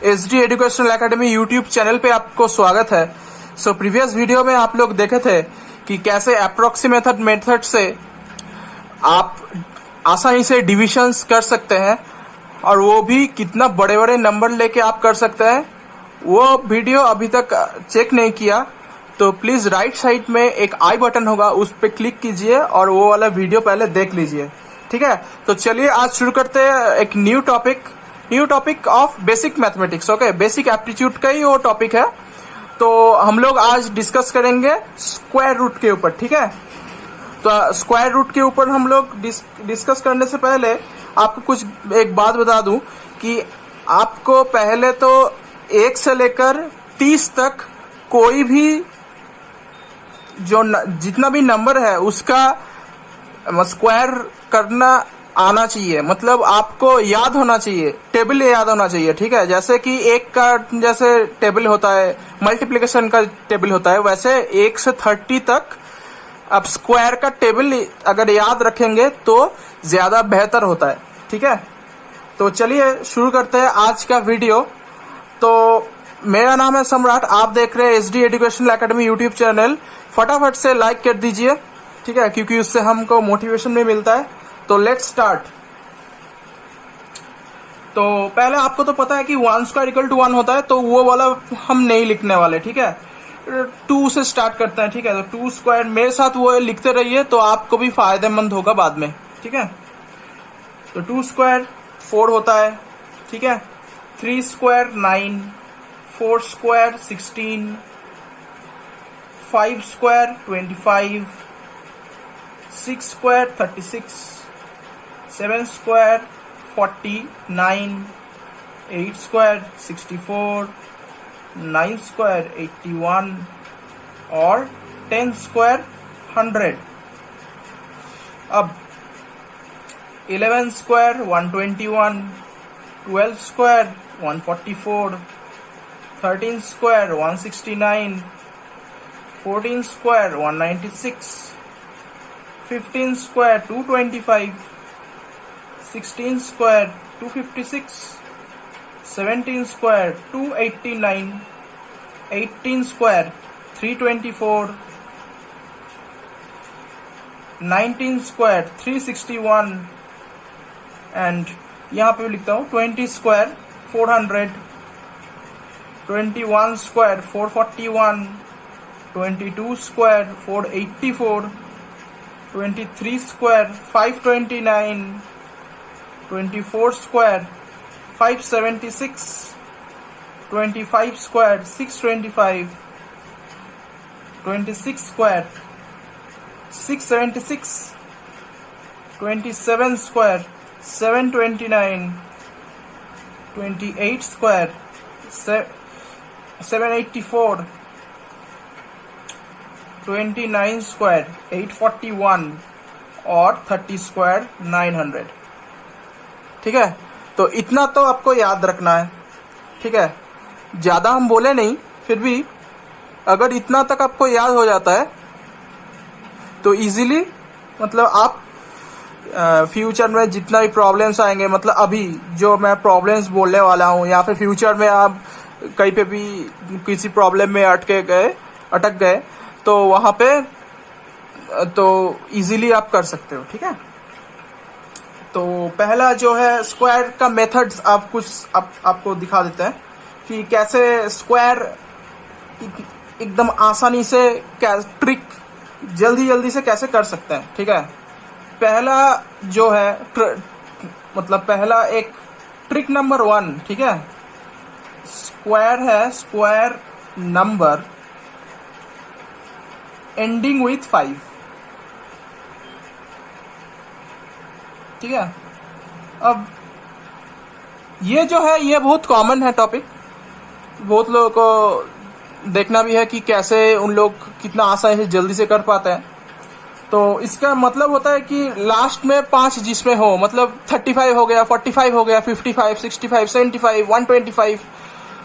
SD educational academy YouTube channel पे आपको स्वागत है। प्रीवियस वीडियो में आप लोग देखे थे कि कैसे अप्रोक्सीमेट मेथड से आप आसानी से डिविजन्स कर सकते हैं और वो भी कितना बड़े बड़े नंबर लेके आप कर सकते हैं। वो वीडियो अभी तक चेक नहीं किया तो प्लीज राइट साइड में एक आई बटन होगा, उस पर क्लिक कीजिए और वो वाला वीडियो पहले देख लीजिए। ठीक है, तो चलिए आज शुरू करते हैं एक new topic of basic mathematics. Okay, basic aptitude का ही वो टॉपिक है। तो हम लोग आज डिस्कस करेंगे स्क्वायर रूट के ऊपर। ठीक है, तो स्क्वायर रूट के ऊपर हम लोग डिस्कस करने से पहले आपको कुछ एक बात बता दूं कि आपको पहले तो 1 से लेकर 30 तक कोई भी जो जितना भी नंबर है उसका स्क्वायर करना आना चाहिए, मतलब आपको याद होना चाहिए, टेबल याद होना चाहिए। ठीक है, जैसे कि 1 का जैसे टेबल होता है, मल्टीप्लिकेशन का टेबल होता है, वैसे 1 से 30 तक आप स्क्वायर का टेबल अगर याद रखेंगे तो ज्यादा बेहतर होता है। ठीक है, तो चलिए शुरू करते हैं आज का वीडियो। तो मेरा नाम है सम्राट, आप देख रहे हैं SD educational academy YouTube channel. फटाफट से लाइक कर दीजिए, ठीक है, क्योंकि उससे हमको मोटिवेशन भी मिलता है। तो लेट्स स्टार्ट। तो पहले आपको तो पता है कि 1 स्क्वायर इक्वल टू 1 होता है, तो वो वाला हम नहीं लिखने वाले। ठीक है, 2 से स्टार्ट करते हैं। ठीक है, तो 2 स्क्वायर मेरे साथ वो लिखते रहिए तो आपको भी फायदेमंद होगा बाद में। ठीक है, तो 2 स्क्वायर 4 होता है। ठीक है, 3 square 9, 4 square 16, 5 square 25, 6 square 36, 7 square 49, 8 square 64, 9 square 81 और 10 स्क्वायर 100। अब 11 square 121, 12 square 144, 13 square 169, 14 square 196, 15 square 225, 16 square 256, 17 square 289, 18 square 324, 19 square 361 and यहाँ पे लिखता हूँ 20 square 400, 21 square 441, 22 square 484, 23 square 529, 24 square 576, 25 square 625, 26 square 676, 27 square 729, 28 square 784, 29 square 841 और 30 स्क्वायर 900। ठीक है, तो इतना तो आपको याद रखना है। ठीक है, ज्यादा हम बोले नहीं, फिर भी अगर इतना तक आपको याद हो जाता है तो इजीली, मतलब आप फ्यूचर में जितना भी प्रॉब्लम्स आएंगे, मतलब अभी जो मैं प्रॉब्लम्स बोलने वाला हूँ या फिर फ्यूचर में आप कहीं पे भी किसी प्रॉब्लम में अटक गए तो वहां पे तो इजीली आप कर सकते हो। ठीक है, तो पहला जो है स्क्वायर का मेथड्स आप कुछ आपको दिखा देते हैं कि कैसे स्क्वायर एकदम आसानी से ट्रिक जल्दी से कैसे कर सकते हैं। ठीक है, पहला जो है मतलब पहला एक ट्रिक नंबर 1। ठीक है, स्क्वायर है स्क्वायर नंबर एंडिंग विथ 5। ठीक है, अब ये जो है ये बहुत कॉमन है टॉपिक, बहुत लोगों को देखना भी है कि कैसे उन लोग कितना आसानी से जल्दी से कर पाते हैं। तो इसका मतलब होता है कि लास्ट में 5 जिसमें हो, मतलब 35 हो गया, 45 हो गया, 55, 65, 75, 125,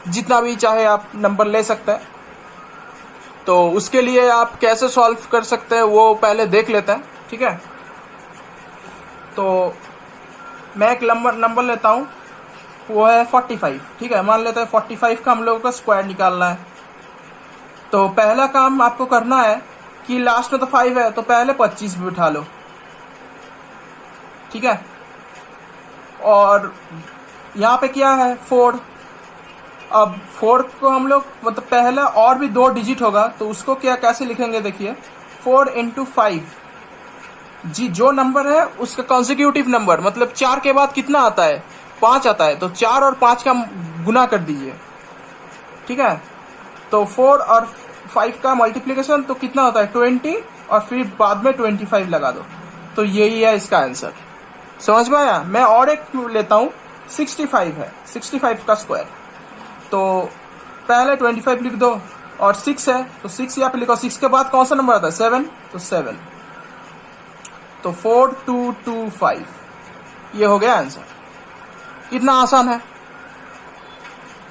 जितना भी चाहे आप नंबर ले सकते हैं। तो उसके लिए आप कैसे सॉल्व कर सकते हैं वो पहले देख लेते हैं। ठीक है, तो मैं एक नंबर लेता हूं वो है 45। ठीक है, मान लेते हैं 45 का हम लोगों का स्क्वायर निकालना है। तो पहला काम आपको करना है कि लास्ट में तो 5 है तो पहले 25 बिठा लो। ठीक है, और यहाँ पे क्या है 4। अब 4 को हम लोग मतलब पहला और भी 2 डिजिट होगा तो उसको क्या कैसे लिखेंगे, देखिए 4 इंटू 5 जी, जो नंबर है उसका कॉन्सिक्यूटिव नंबर मतलब 4 के बाद कितना आता है 5 आता है, तो 4 और 5 का गुना कर दीजिए। ठीक है, तो 4 और 5 का मल्टीप्लीकेशन तो कितना होता है 20 और फिर बाद में 25 लगा दो, तो यही है इसका आंसर। समझ में आया? मैं और एक लेता हूं, 65 है, 65 का स्क्वायर। तो पहले 25 लिख दो और 6 है तो 6 यहाँ पे लिखो, 6 के बाद कौन सा नंबर आता है 7, तो 7, तो 4225 ये हो गया आंसर। कितना आसान है।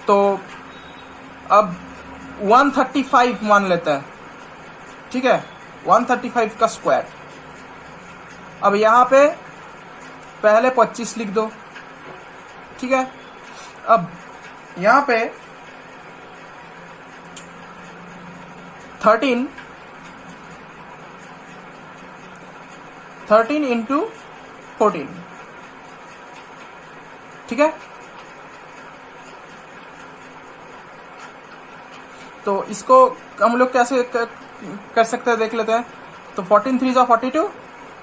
तो अब 135 मान लेते हैं। ठीक है, 135 का स्क्वायर। अब यहां पे पहले 25 लिख दो। ठीक है, अब यहां पे 13 इंटू 14। ठीक है, तो इसको हम लोग कैसे कर सकते हैं देख लेते हैं। तो 14 3 42,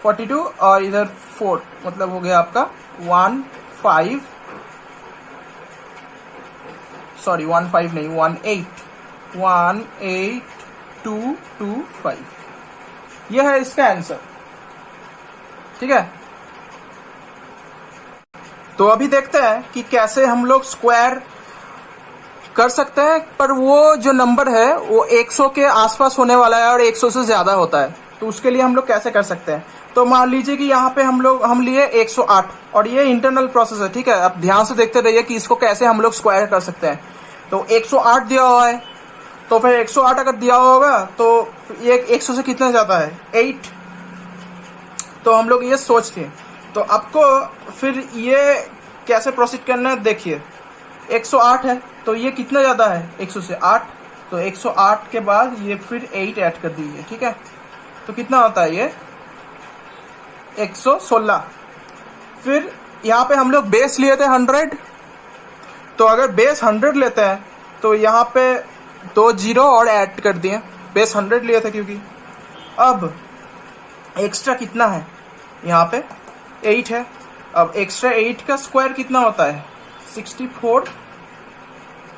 42 और इधर 4 मतलब हो गया आपका 15 नहीं 18225। यह है इसका आंसर। ठीक है, तो अभी देखते हैं कि कैसे हम लोग स्क्वायर कर सकते हैं, पर वो जो नंबर है वो 100 के आसपास होने वाला है और 100 से ज्यादा होता है, तो उसके लिए हम लोग कैसे कर सकते हैं। तो मान लीजिए कि यहाँ पे हम लिए 108 और ये इंटरनल प्रोसेस है। ठीक है, अब ध्यान से देखते रहिए कि इसको कैसे हम लोग स्क्वायर कर सकते हैं। तो 108 दिया हुआ है, तो फिर 108 अगर दिया होगा तो ये 100 से कितना जाता है 8, तो हम लोग ये सोचते हैं। तो आपको फिर ये कैसे प्रोसीड करना है, देखिए 108 है तो ये कितना ज्यादा है 100 से 8, तो 108 के बाद ये फिर 8 ऐड कर दीजिए। ठीक है, तो कितना होता है ये 116। फिर यहाँ पे हम लोग बेस लिए थे 100, तो अगर बेस 100 लेते हैं तो यहाँ पे 2 जीरो और ऐड कर दिए, बेस 100 लिए थे क्योंकि। अब एक्स्ट्रा कितना है यहाँ पे 8 है। अब एक्स्ट्रा 8 का स्क्वायर कितना होता है 64,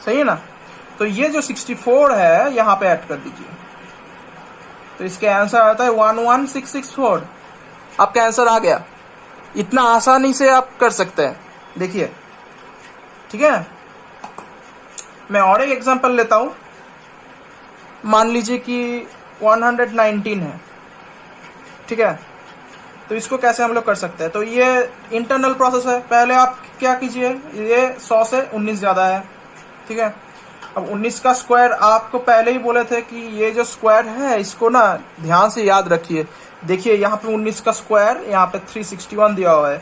सही है ना। तो ये जो 64 है यहाँ पे ऐड कर दीजिए, तो इसका आंसर आता है 11664। आपका आंसर आ गया। इतना आसानी से आप कर सकते हैं, देखिए। ठीक है, मैं और एक एग्जांपल लेता हूं। मान लीजिए कि 119 है। ठीक है, तो इसको कैसे हम लोग कर सकते हैं। तो ये इंटरनल प्रोसेस है। पहले आप क्या कीजिए, ये 100 से 19 ज्यादा है। ठीक है, अब 19 का स्क्वायर आपको पहले ही बोले थे कि ये जो स्क्वायर है इसको ना ध्यान से याद रखिए। देखिए यहाँ पे 19 का स्क्वायर, यहाँ पे 361 दिया हुआ है,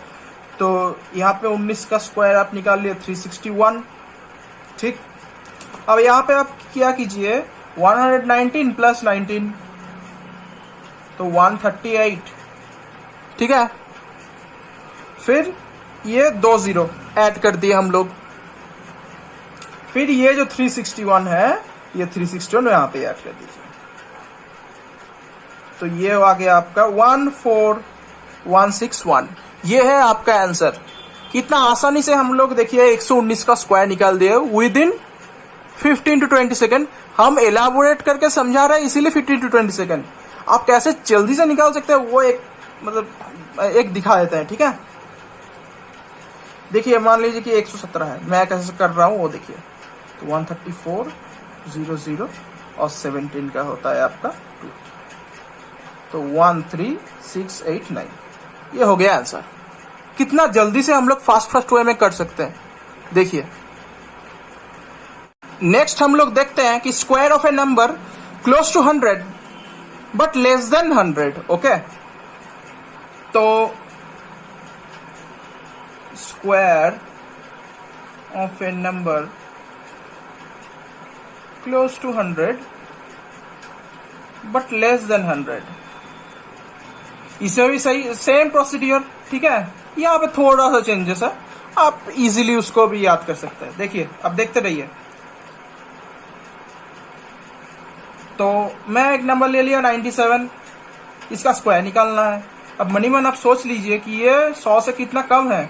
तो यहाँ पे 19 का स्क्वायर आप निकाल लिए 361। ठीक, अब यहाँ पे आप क्या कीजिए 119 प्लस 19 तो 138। ठीक है, फिर ये 2 जीरो ऐड कर दिए हम लोग। फिर ये जो 361 है ये 361 यहाँ पे ऐड कर दीजिए, तो ये आ गया आपका 14161। ये है आपका आंसर। कितना आसानी से हम लोग देखिए 119 का स्क्वायर निकाल दिए विद इन 15 to 20 सेकेंड। हम एलाबोरेट करके समझा रहे हैं इसीलिए 15 to 20 सेकेंड। आप कैसे जल्दी से निकाल सकते हैं वो एक एक दिखा देते हैं। ठीक है, देखिए मान लीजिए कि 117 है, मैं कैसे कर रहा हूं वो देखिए। तो 134 00 और 17 का होता है आपका 2, तो 13689। ये हो गया आंसर। कितना जल्दी से हम लोग फास्ट वे में कर सकते हैं, देखिए। नेक्स्ट हम लोग देखते हैं कि square of a number close to 100 but less than 100। Okay, तो square of a number close to 100 but less than 100। इसमें भी सही सेम प्रोसीड्यूर, ठीक है। यहाँ पे थोड़ा सा चेंजेस है, आप इजीली उसको भी याद कर सकते हैं। देखिए अब देखते रहिए। तो मैं एक नंबर ले लिया 97, इसका स्क्वायर निकालना है। अब मनी मन आप सोच लीजिए कि ये 100 से कितना कम है,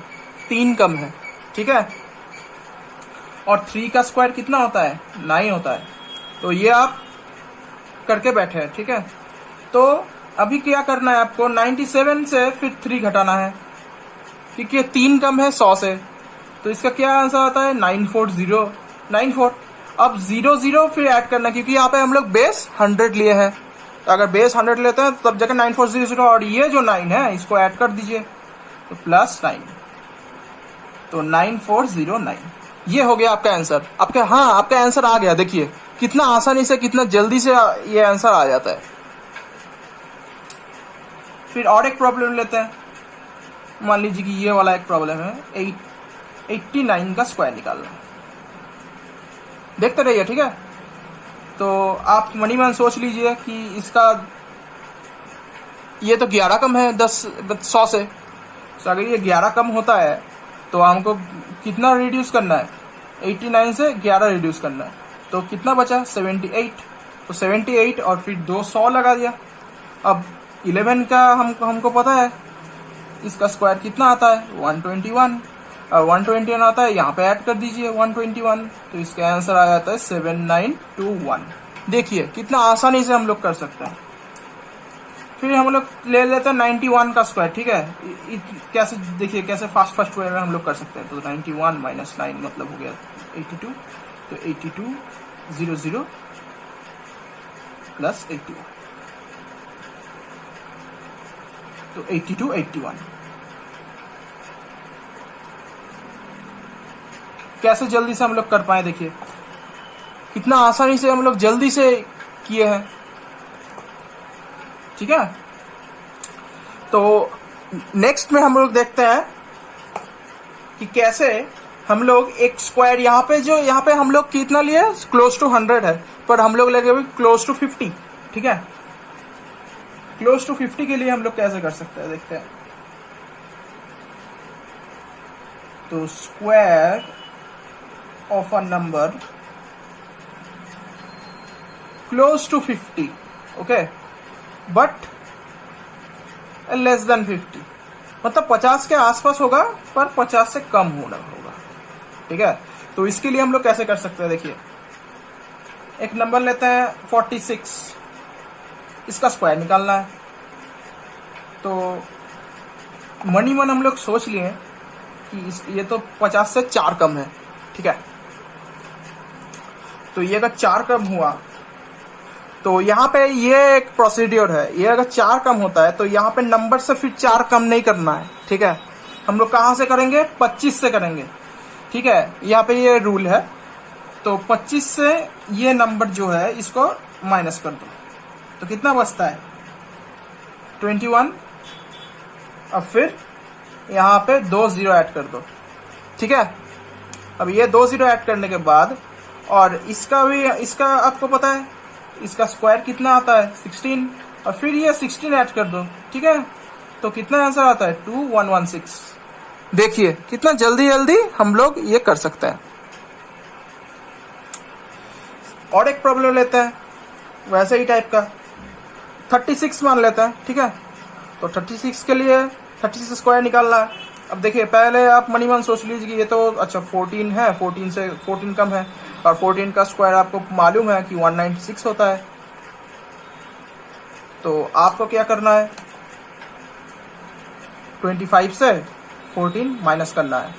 3 कम है, ठीक है। और 3 का स्क्वायर कितना होता है, 9 होता है। तो ये आप करके बैठे हैं, ठीक है। तो अभी क्या करना है आपको, 97 से फिर 3 घटाना है, क्योंकि 3 कम है 100 से। तो इसका क्या आंसर आता है, 94094। अब 00 फिर ऐड करना, क्योंकि यहाँ पे हम लोग बेस 100 लिए हैं। तो अगर बेस 100 लेते हैं तब जाकर 9400, और ये जो 9 है इसको ऐड कर दीजिए, तो +9, तो 9409। ये हो गया आपका आंसर। आपका आपका आंसर आ गया। देखिए कितना आसानी से, कितना जल्दी से ये आंसर आ जाता है। फिर और एक प्रॉब्लम लेते हैं। मान लीजिए कि ये वाला एक प्रॉब्लम है, 89 का स्क्वायर निकालना है। देखते रहिए, ठीक है। तो आप मनी मन सोच लीजिए कि इसका ये तो 11 कम है 100 से। तो अगर ये 11 कम होता है तो हमको कितना रिड्यूस करना है, 89 से 11 रिड्यूस करना है। तो कितना बचा, 78। तो 78 और फिर 200 लगा दिया। अब 11 का हमको पता है इसका स्क्वायर कितना आता है, 121। और 121 आता है, यहाँ पे ऐड कर दीजिए 121। तो इसका आंसर आ जाता है 7921। देखिए कितना आसानी से हम लोग कर सकते हैं। फिर हम लोग ले लेते हैं 91 का स्क्वायर, ठीक है। कैसे, देखिए कैसे फास्ट वे में हम लोग कर सकते हैं। तो 91 - 9 मतलब हो गया 82। तो 8200 + 81, तो 8281। कैसे जल्दी से हम लोग कर पाए, देखिए कितना आसानी से हम लोग जल्दी से किए हैं, ठीक है। तो नेक्स्ट में हम लोग देखते हैं कि कैसे हम लोग एक स्क्वायर, यहाँ पे हम लोग कितना लिए, क्लोज टू 100 है, पर हम लोग लगे क्लोज टू 50, ठीक है। क्लोज टू 50 के लिए हम लोग कैसे कर सकते हैं, देखते हैं। तो square of a number close to 50, okay, but less than 50, मतलब 50 के आसपास होगा पर 50 से कम होगा, ठीक है। तो इसके लिए हम लोग कैसे कर सकते हैं, देखिए एक नंबर लेते हैं 46, इसका स्क्वायर निकालना है। तो मनी मन हम लोग सोच लिए कि ये तो 50 से 4 कम है, ठीक है। तो ये अगर 4 कम हुआ तो यहाँ पे ये एक प्रोसीड्योर है, ये अगर 4 कम होता है तो यहाँ पे नंबर से फिर 4 कम नहीं करना है, ठीक है। हम लोग कहाँ से करेंगे, 25 से करेंगे, ठीक है। यहाँ पे ये रूल है। तो 25 से ये नंबर जो है इसको माइनस कर दो, तो कितना बचता है, 21। अब फिर यहाँ पे 2 0 ऐड कर दो, ठीक है। अब ये 2 0 ऐड करने के बाद, और इसका आपको पता है इसका स्क्वायर कितना आता है, 16, और फिर ये 16 ऐड कर दो, ठीक है। तो कितना आंसर आता है, 2116। देखिए कितना जल्दी हम लोग ये कर सकते हैं। और एक प्रॉब्लम लेते हैं वैसे ही टाइप का, 36 मान लेते हैं, ठीक है। तो 36 के लिए 36 स्क्वायर निकालना है। अब देखिए पहले आप मनी मन सोच लीजिए कि ये तो अच्छा 14 है, 14 से 14 कम है, और 14 का स्क्वायर आपको मालूम है कि 196 होता है। तो आपको क्या करना है, 25 से 14 माइनस करना है।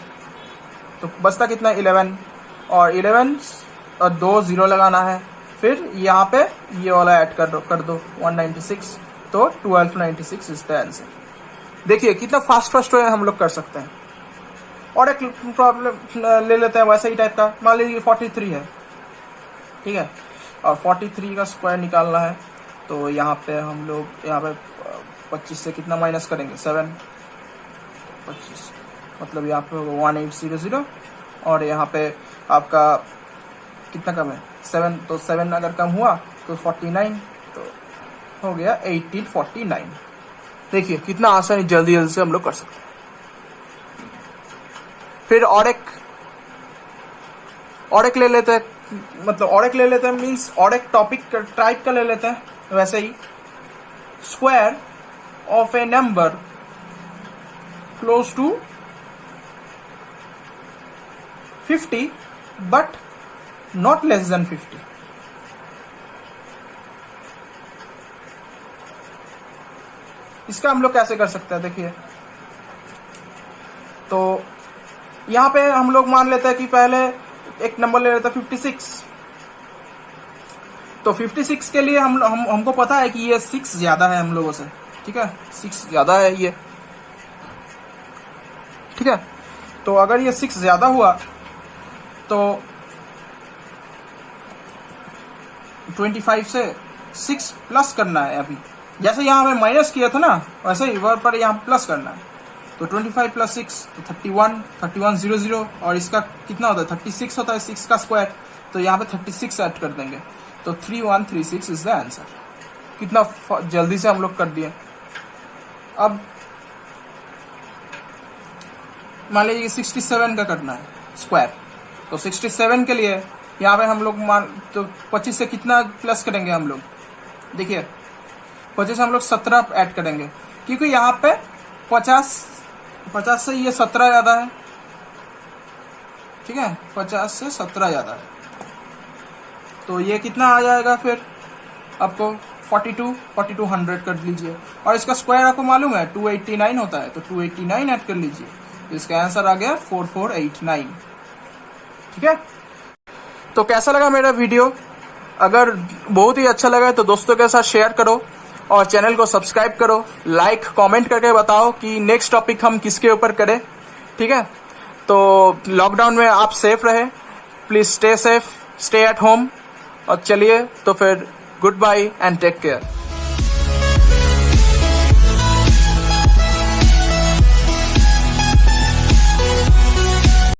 तो बचता कितना, 11, और 11 और 2 0 लगाना है। फिर यहाँ पे ये वाला ऐड कर दो 196, तो 1296 इज द आंसर। देखिए कितना फास्ट हम लोग कर सकते हैं। और एक प्रॉब्लम ले लेते हैं वैसे ही टाइप का। मान लीजिए 43 है, ठीक है, और 43 का स्क्वायर निकालना है। तो यहाँ पे हम लोग यहाँ पे 25 से कितना माइनस करेंगे, 7, 25 मतलब यहाँ पे 1800, और यहाँ पे आपका कितना कम है 7, तो 7 अगर कम हुआ तो 49, तो हो गया 1849। देखिए कितना आसानी जल्दी से हम लोग कर सकते हैं। फिर और एक ले लेते हैं, मतलब और एक ले लेते हैं मीन्स और एक टॉपिक टाइप का ले लेते हैं। वैसे ही square of a number close to 50 but not less than 50। इसका हम लोग कैसे कर सकते हैं, देखिए तो यहां पे हम लोग मान लेते हैं कि पहले एक नंबर ले लेते हैं 56। तो 56 के लिए हमको पता है कि ये 6 ज्यादा है हम लोगों से, ठीक है, 6 ज्यादा है ये, ठीक है। तो अगर ये 6 ज्यादा हुआ तो 25 से 6 प्लस करना है। अभी जैसे यहाँ में माइनस किया था ना, वैसे ही वहां पर यहाँ प्लस करना है। तो 25 प्लस 6 तो 31 00, और इसका कितना होता है 36 होता है, 6 का स्क्वायर, तो यहाँ पे 36 ऐड कर देंगे, तो 3136 इज द आंसर। कितना जल्दी से हम लोग कर दिए। अब मान लीजिए 67 का करना है स्क्वायर, तो 67 के लिए यहाँ पे हम लोग तो 25 से कितना प्लस करेंगे हम लोग, देखिए 25 से हम लोग 17 ऐड करेंगे, क्योंकि यहाँ पे 50 से ये 17 ज्यादा है, ठीक है, 50 से 17 ज्यादा है। तो ये कितना आ जाएगा फिर आपको 4200 कर लीजिए, और इसका स्क्वायर आपको मालूम है 289 होता है, तो 289 ऐड कर लीजिए, इसका आंसर आ गया 4489। ठीक है, तो कैसा लगा मेरा वीडियो? अगर बहुत ही अच्छा लगा तो दोस्तों के साथ शेयर करो और चैनल को सब्सक्राइब करो, लाइक कमेंट करके बताओ कि नेक्स्ट टॉपिक हम किसके ऊपर करें। ठीक है, तो लॉकडाउन में आप सेफ रहे, please stay safe, stay at home. और चलिए तो फिर goodbye and take care.